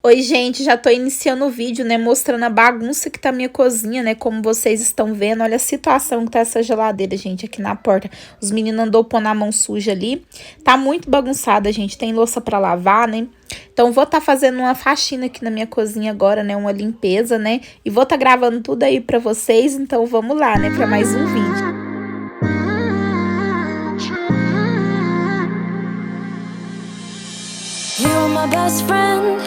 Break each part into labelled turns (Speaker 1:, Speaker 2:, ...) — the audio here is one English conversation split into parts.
Speaker 1: Oi, gente, já tô iniciando o vídeo, né, mostrando a bagunça que tá a minha cozinha, né, como vocês estão vendo. Olha a situação que tá essa geladeira, gente, aqui na porta. Os meninos andou pondo a mão suja ali. Tá muito bagunçada, gente, tem louça pra lavar, né. Então, vou tá fazendo uma faxina aqui na minha cozinha agora, né, uma limpeza, né, e vou tá gravando tudo aí pra vocês. Então, vamos lá, né, pra mais um vídeo.
Speaker 2: You're my best friend.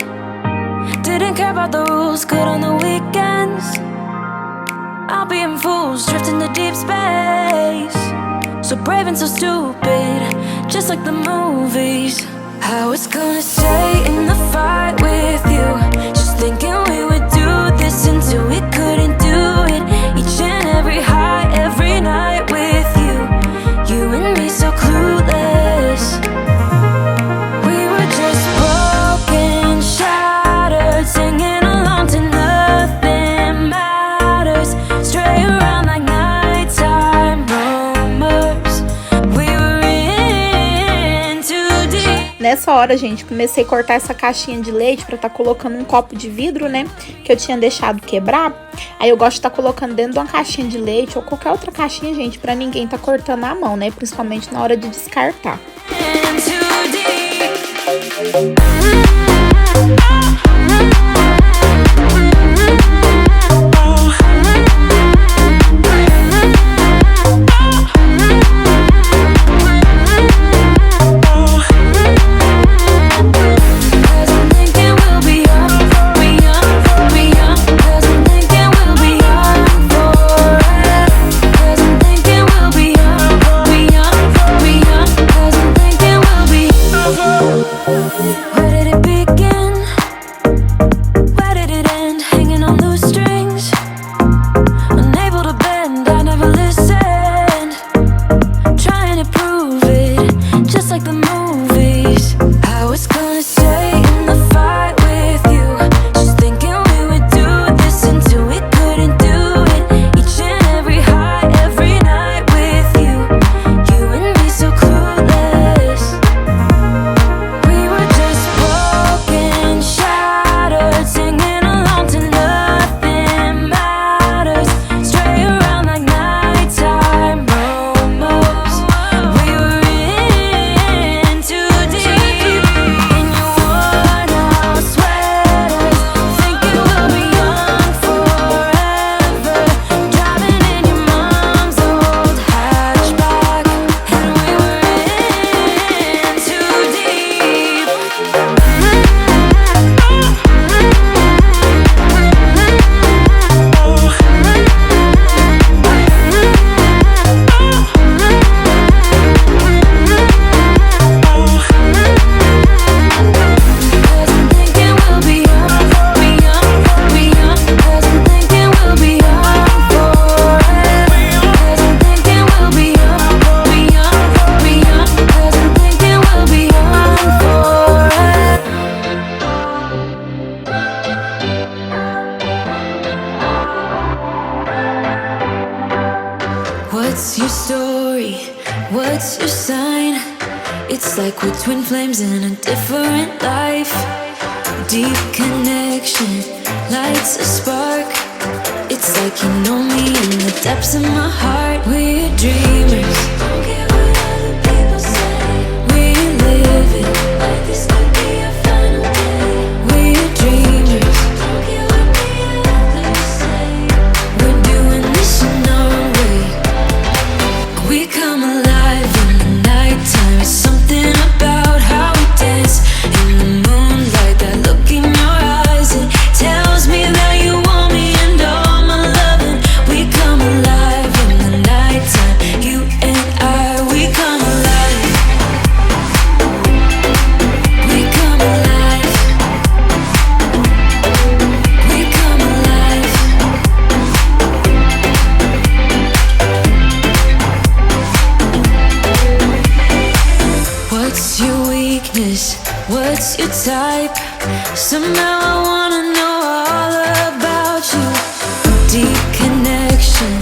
Speaker 2: Didn't care about the rules, good on the weekends. I'll be in fools, drifting to deep space. So brave and so stupid, just like the movies. I was gonna stay in the fight with you, just thinking we would do this until we couldn't do it. Each and every high, every night with you. You and me so clueless. We were just broken, shattered, singing along to nothing matters. Stray around like nighttime rumors. We were in too deep.
Speaker 1: Nessa hora, gente, comecei a cortar essa caixinha de leite pra tá colocando um copo de vidro, né, que eu tinha deixado quebrar. Aí eu gosto de tá colocando dentro de uma caixinha de leite ou qualquer outra caixinha, gente, pra ninguém tá cortando a mão, né, principalmente na hora de descartar.
Speaker 2: In too deep. Where did it begin? Where did it end? Hanging on loose strings, unable to bend, I never listened. Trying to prove it, just like the movies. I was gonna stay in the fight with you, just thinking we would do this until we couldn't do it. Each and every high, every night with you. You and me so clueless. We were just broken, shattered, singing along to nothing matters. Stray around like nighttime rumors. We were in too deep. In your worn-out sweaters, thinking we'll be young forever. Driving in your mom's old hatchback, and we were in too deep. Cause I'm thinking we'll be young, we young. Cause I'm thinking we'll be young forever. Cause I'm thinking we'll be young, we young. Cause I'm thinking we'll be young forever. What's your story? What's your sign? It's like we're twin flames in a different life. Deep connection lights a spark. It's like you know me in the depths of my heart. We're dreamers. Don't care what other people say. We live it like this could be our final day. We're dreamers. Don't care what the others say. We're doing this in our way. We come alive in the nighttime. It's something about how we dance in the moonlight. That look in your eyes, it tells me that you want me and all my loving. We come alive in the nighttime. You and I, we come alive. We come alive. We come alive. What's your weakness? What's your type? Somehow I wanna know all about you. Deep connection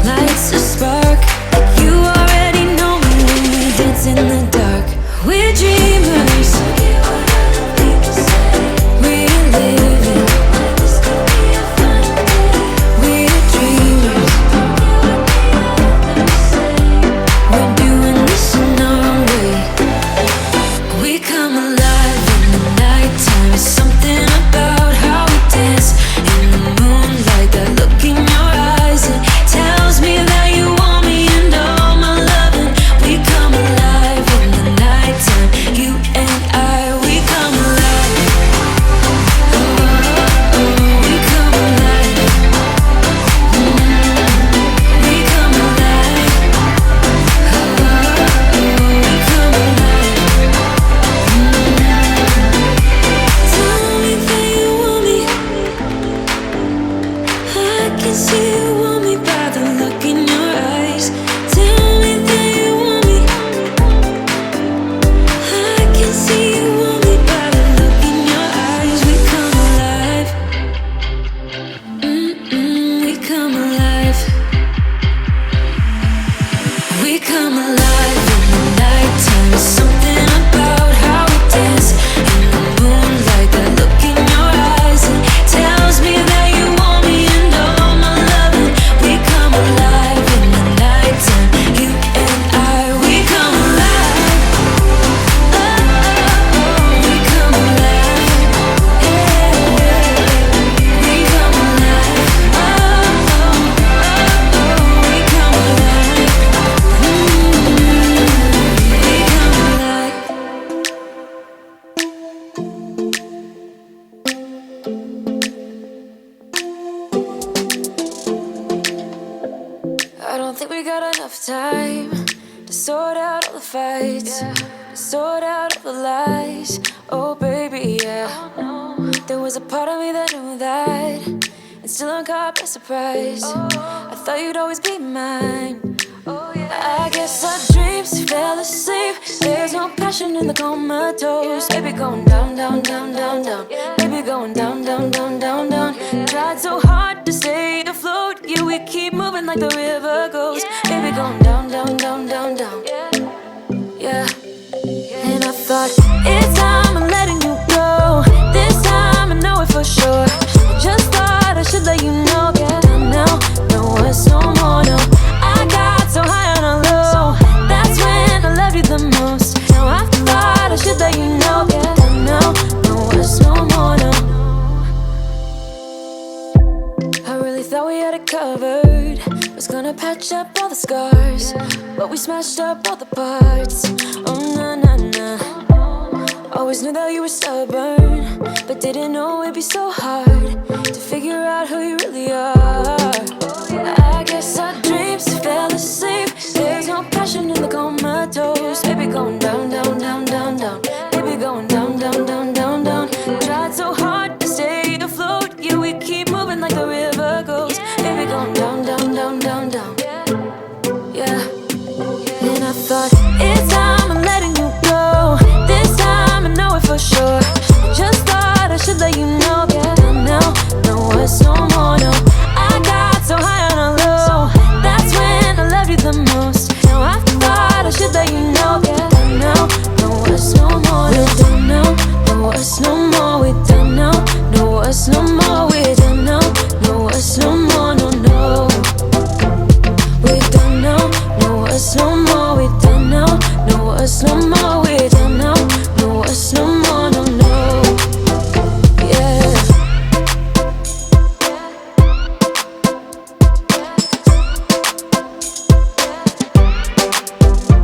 Speaker 2: lights a spark. You already know me when we dance in the dark. We're dreamers. We live don't think we got enough time to sort out all the fights, to sort out all the lies. Oh baby, yeah. There was a part of me that knew that, and still I'm caught by surprise. I thought you'd always be mine. I guess our dreams fell asleep. There's no passion in the comatose. Baby going down, down, down, down, down. Baby going down, down, down, down, down. Tried so hard to stay afloat. Yeah, we keep moving like the river goes. Baby going down, down, down, down, down. Yeah. And I thought, it's time I'm letting you go. This time I know it for sure. I just thought I should let you know. Yeah, now, no, it's no more, no. I got so high on a low. That's when I loved you the most. Now I thought I should let you know. Yeah, now, no, it's no more, no. I really thought we had it covered. Was gonna patch up all the scars, but we smashed up all the parts. Oh, na, na, na. Always knew that you were stubborn, but didn't know it'd be so hard to figure out who you really are. I guess our dreams fell asleep. There's no passion in the comatose. Baby going down, down, down, down, down. Baby going down, down, down, down, down. Tried so hard to stay afloat. Yeah, we keep moving like the river goes. Baby going down, down, down, down, down. Yeah. And I thought, it's time I'm letting you go. This time I know it for sure. I just thought I should let you know. Yeah, now, no, it's no more, no. I got so high on a low. That's when I loved you the most. Now I thought I should let you know. Yeah, now, no, it's no more. We're done now. No, it's no more. We're done now. No, it's no more. We're done now. No, it's no more. No, no. We're done now. No, it's no more. We're done now. No, it's no more. We're done now. No, it's no more. No, no. Yeah.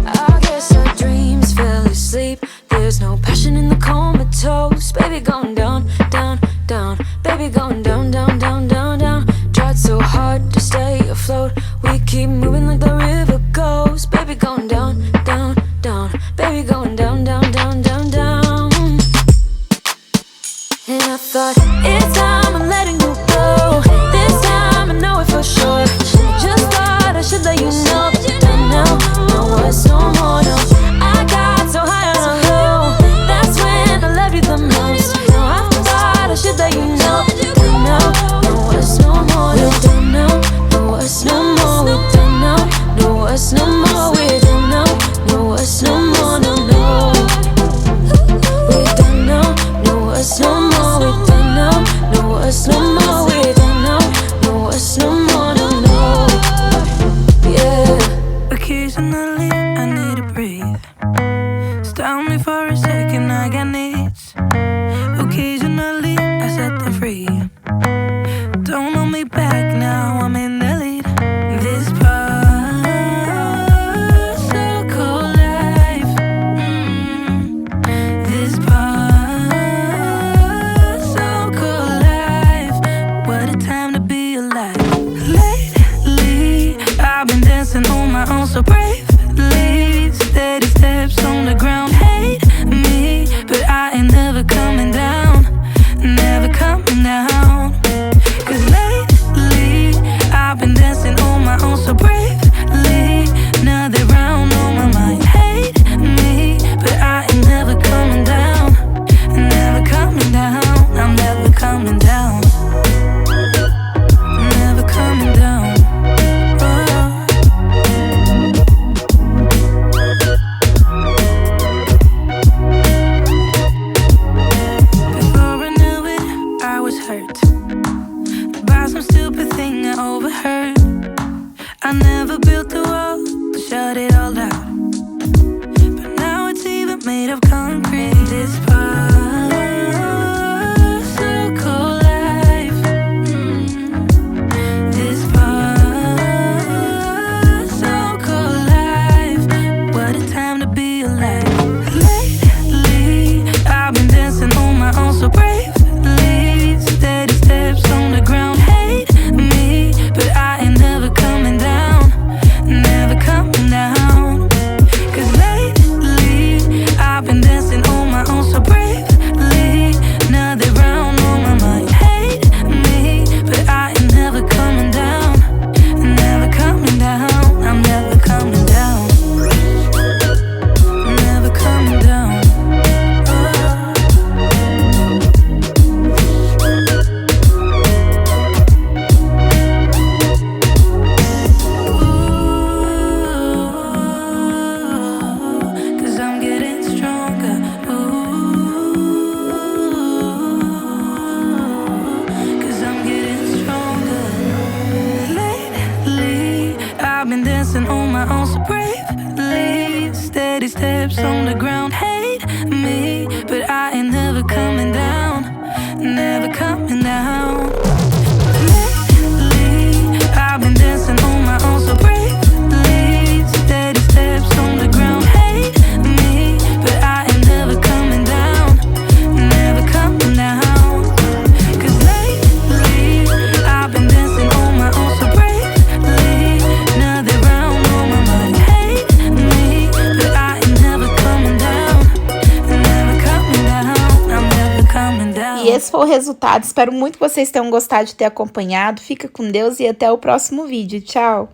Speaker 2: I guess our dreams fell asleep. There's no passion in the comatose. Baby going down, down, down. Baby going down, down, down, down, down. Tried so hard to stay afloat. We keep moving like the river goes. Baby going down, down, down. Baby going down, down, down, down, down. And I thought, it's time I'm letting you go. This time I know it for sure. I just thought I should let you know. Now, no, it's no more, no. I got so high on a low. That's when I loved you the most. Now I thought I should let you know. Now, no, it's no more, no. We're done now. No, it's no more. We're done now. No, it's no more. We're done now. No, it's no more, no, no. We're done now. No, it's no more. We're done now. No, steps on the ground. Hate me, but I ain't never coming down. Never coming down. Lately, I've been dancing on my own so bravely. Steady steps on the ground. Hate me, but I ain't never coming down. Never coming down. 'Cause lately, I've been dancing on my own so bravely. Another round on my mind. Hate me, but I ain't never coming down. Never coming down. I'm never coming down.
Speaker 1: E esse foi o resultado. Espero muito que vocês tenham gostado de ter acompanhado. Fica com Deus e até o próximo vídeo. Tchau!